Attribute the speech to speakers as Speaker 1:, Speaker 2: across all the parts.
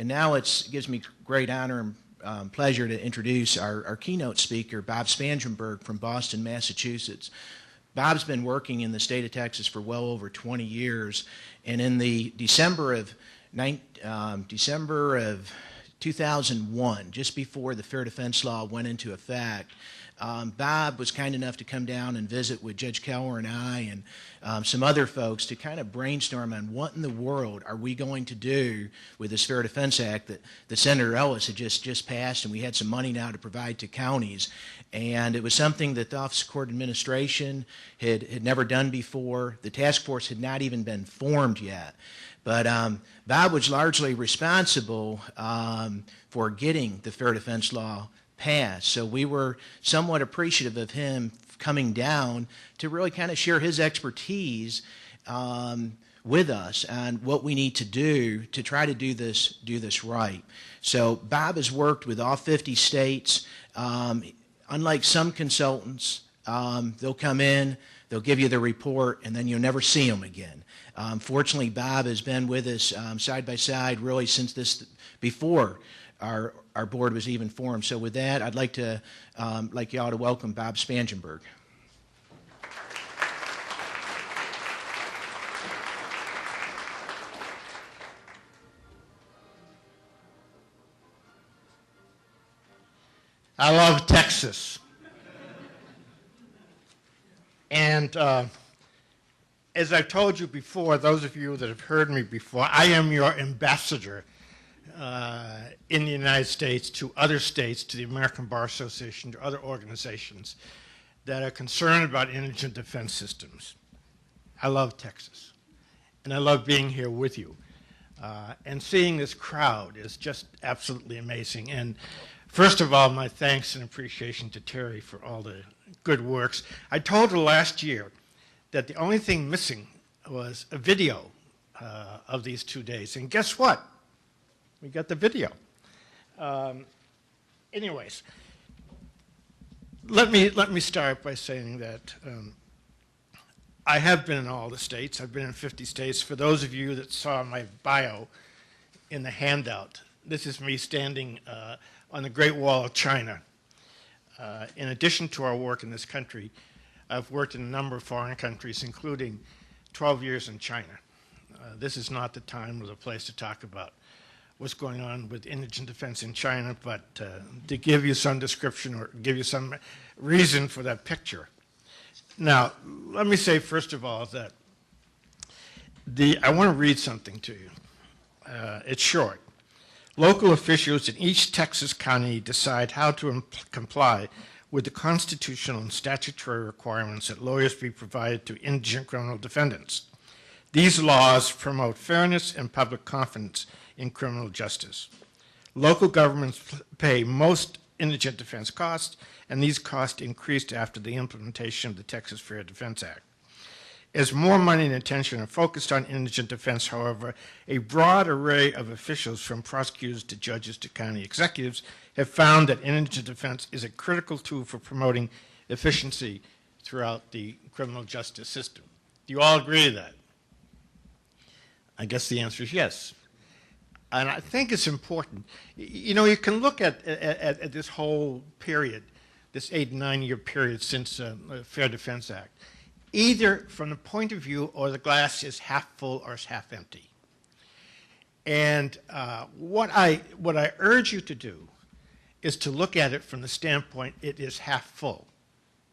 Speaker 1: And now it gives me great honor and pleasure to introduce our keynote speaker, Bob Spangenberg from Boston, Massachusetts. Bob's been working in the state of Texas for well over 20 years, and in the December of 2001, just before the Fair Defense Law went into effect, Bob was kind enough to come down and visit with Judge Keller and I and some other folks to kind of brainstorm on what in the world are we going to do with this Fair Defense Act that Senator Ellis had just passed, and we had some money now to provide to counties. And it was something that the Office of Court Administration had never done before. The task force had not even been formed yet. But Bob was largely responsible for getting the Fair Defense Law passed. So we were somewhat appreciative of him coming down to really kind of share his expertise with us on what we need to do to try to do this right. So Bob has worked with all 50 states. Unlike some consultants, they'll come in, they'll give you the report, and then you'll never see them again. Fortunately, Bob has been with us side by side really since before our board was even formed. So with that, I'd like you all to welcome Bob Spangenberg.
Speaker 2: I love Texas. And as I've told you before, those of you that have heard me before, I am your ambassador in the United States to other states, to the American Bar Association, to other organizations that are concerned about indigent defense systems. I love Texas, and I love being here with you. And seeing this crowd is just absolutely amazing. And first of all, my thanks and appreciation to Terry for all the good works. I told her last year that the only thing missing was a video of these 2 days. And guess what? We got the video. Anyways, let me start by saying that I have been in all the states. I've been in 50 states. For those of you that saw my bio in the handout, this is me standing on the Great Wall of China. In addition to our work in this country, I've worked in a number of foreign countries, including 12 years in China. This is not the time or the place to talk about what's going on with indigent defense in China, but to give you some description or give you some reason for that picture. Now, let me say first of all that I want to read something to you. It's short. Local officials in each Texas county decide how to comply with the constitutional and statutory requirements that lawyers be provided to indigent criminal defendants. These laws promote fairness and public confidence in criminal justice. Local governments pay most indigent defense costs, and these costs increased after the implementation of the Texas Fair Defense Act. As more money and attention are focused on indigent defense, however, a broad array of officials from prosecutors to judges to county executives have found that indigent defense is a critical tool for promoting efficiency throughout the criminal justice system. Do you all agree to that? I guess the answer is yes. And I think it's important. You know, you can look at this whole period, this 8 and 9 year period since the Fair Defense Act, either from the point of view or the glass is half full or it's half empty. And what I urge you to do is to look at it from the standpoint it is half full,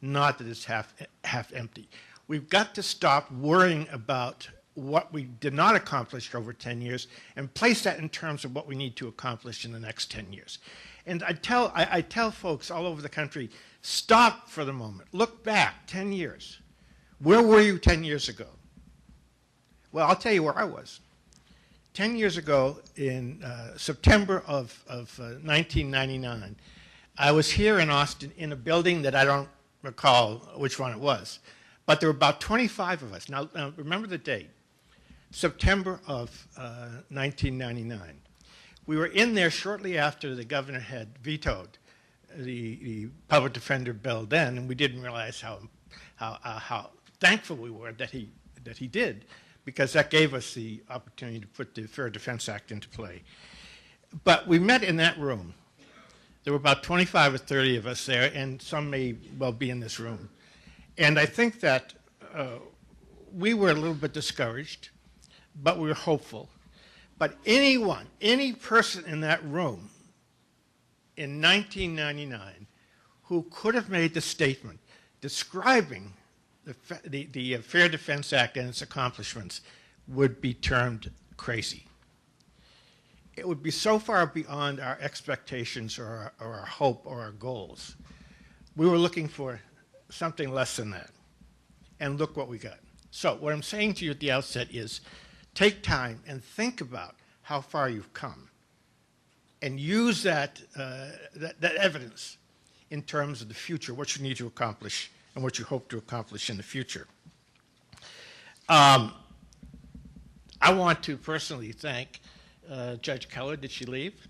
Speaker 2: not that it's half empty. We've got to stop worrying about what we did not accomplish over 10 years and place that in terms of what we need to accomplish in the next 10 years. And I tell folks all over the country, stop for the moment. Look back 10 years. Where were you 10 years ago? Well, I'll tell you where I was. 10 years ago, in September of 1999, I was here in Austin in a building that I don't recall which one it was, but there were about 25 of us. Now remember the date, September of 1999. We were in there shortly after the governor had vetoed the public defender bill then, and we didn't realize how thankful we were that he did, because that gave us the opportunity to put the Fair Defense Act into play. But we met in that room. There were about 25 or 30 of us there, and some may well be in this room. And I think that we were a little bit discouraged, but we were hopeful. But anyone, any person in that room in 1999 who could have made the statement describing the Fair Defense Act and its accomplishments would be termed crazy. It would be so far beyond our expectations or our hope or our goals. We were looking for something less than that. And look what we got. So what I'm saying to you at the outset is take time and think about how far you've come and use that evidence in terms of the future, what you need to accomplish and what you hope to accomplish in the future. I want to personally thank Judge Keller. Did she leave?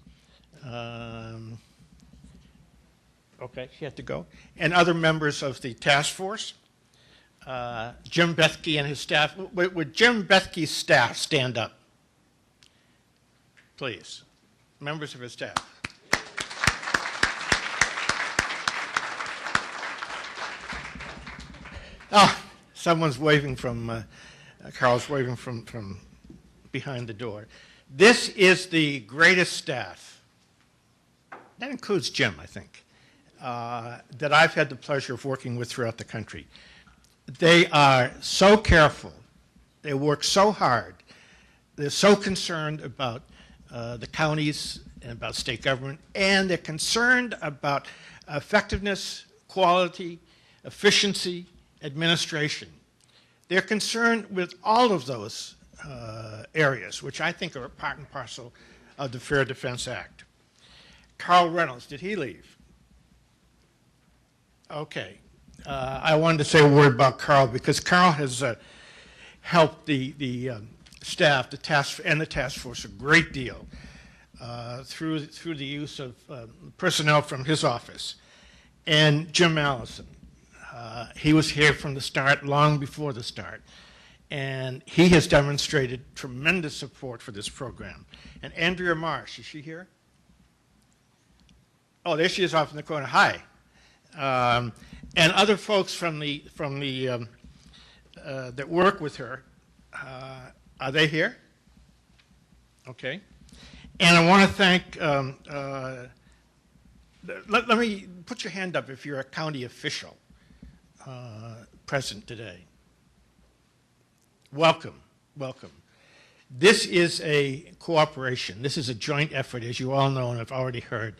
Speaker 2: Okay, she had to go. And other members of the task force. Jim Bethke and his staff. Would Jim Bethke's staff stand up? Please. Members of his staff. Oh, someone's waving from, Carl's waving from behind the door. This is the greatest staff, that includes Jim, I think, that I've had the pleasure of working with throughout the country. They are so careful. They work so hard. They're so concerned about the counties and about state government, and they're concerned about effectiveness, quality, efficiency, administration. They're concerned with all of those areas, which I think are a part and parcel of the Fair Defense Act. Carl Reynolds, did he leave? Okay. I wanted to say a word about Carl because Carl has helped the staff, the task force a great deal through the use of personnel from his office. And Jim Allison, he was here from the start, long before the start. And he has demonstrated tremendous support for this program. And Andrea Marsh, is she here? Oh, there she is off in the corner. Hi. And other folks from the that work with her. Are they here? Okay. And I want to thank. Let me put your hand up if you're a county official present today. Welcome, welcome. This is a cooperation. This is a joint effort, as you all know and have already heard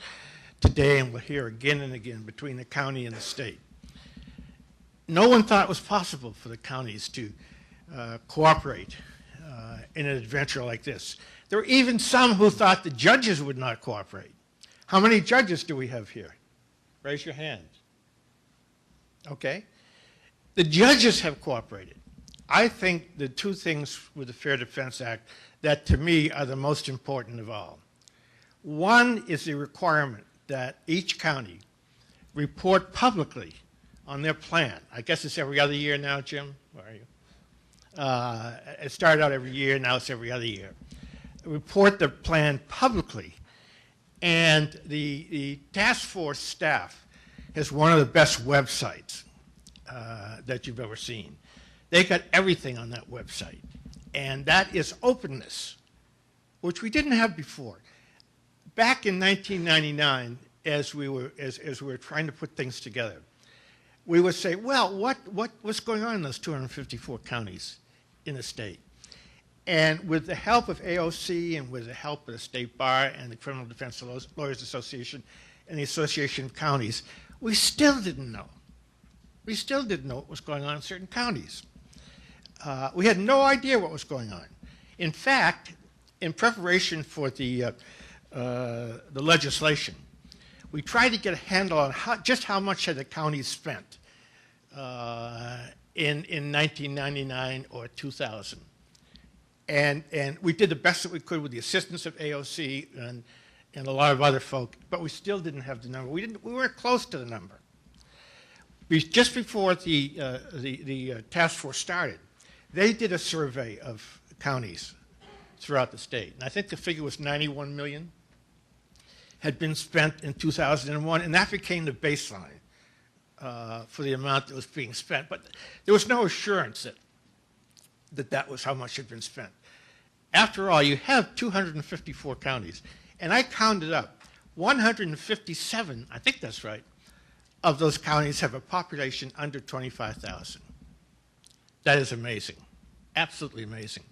Speaker 2: today, and we'll hear again and again, between the county and the state. No one thought it was possible for the counties to cooperate in an adventure like this. There were even some who thought the judges would not cooperate. How many judges do we have here? Raise your hand. Okay. The judges have cooperated. I think the two things with the Fair Defense Act that to me are the most important of all. One is the requirement that each county report publicly on their plan. I guess it's every other year now, Jim. Where are you? It started out every year, now it's every other year. Report the plan publicly. And the task force staff has one of the best websites that you've ever seen. They got everything on that website. And that is openness, which we didn't have before. Back in 1999, as we were trying to put things together, we would say, well, what's going on in those 254 counties in the state? And with the help of AOC and with the help of the State Bar and the Criminal Defense Lawyers Association and the Association of Counties, we still didn't know. We still didn't know what was going on in certain counties. We had no idea what was going on. In fact, in preparation for the legislation, we tried to get a handle on just how much had the counties spent in 1999 or 2000. And we did the best that we could with the assistance of AOC and a lot of other folk, but we still didn't have the number. We weren't close to the number. Just before the task force started, they did a survey of counties throughout the state. And I think the figure was 91 million had been spent in 2001, and that became the baseline for the amount that was being spent. But there was no assurance that was how much had been spent. After all, you have 254 counties, and I counted up 157, I think that's right, of those counties have a population under 25,000. That is amazing, absolutely amazing.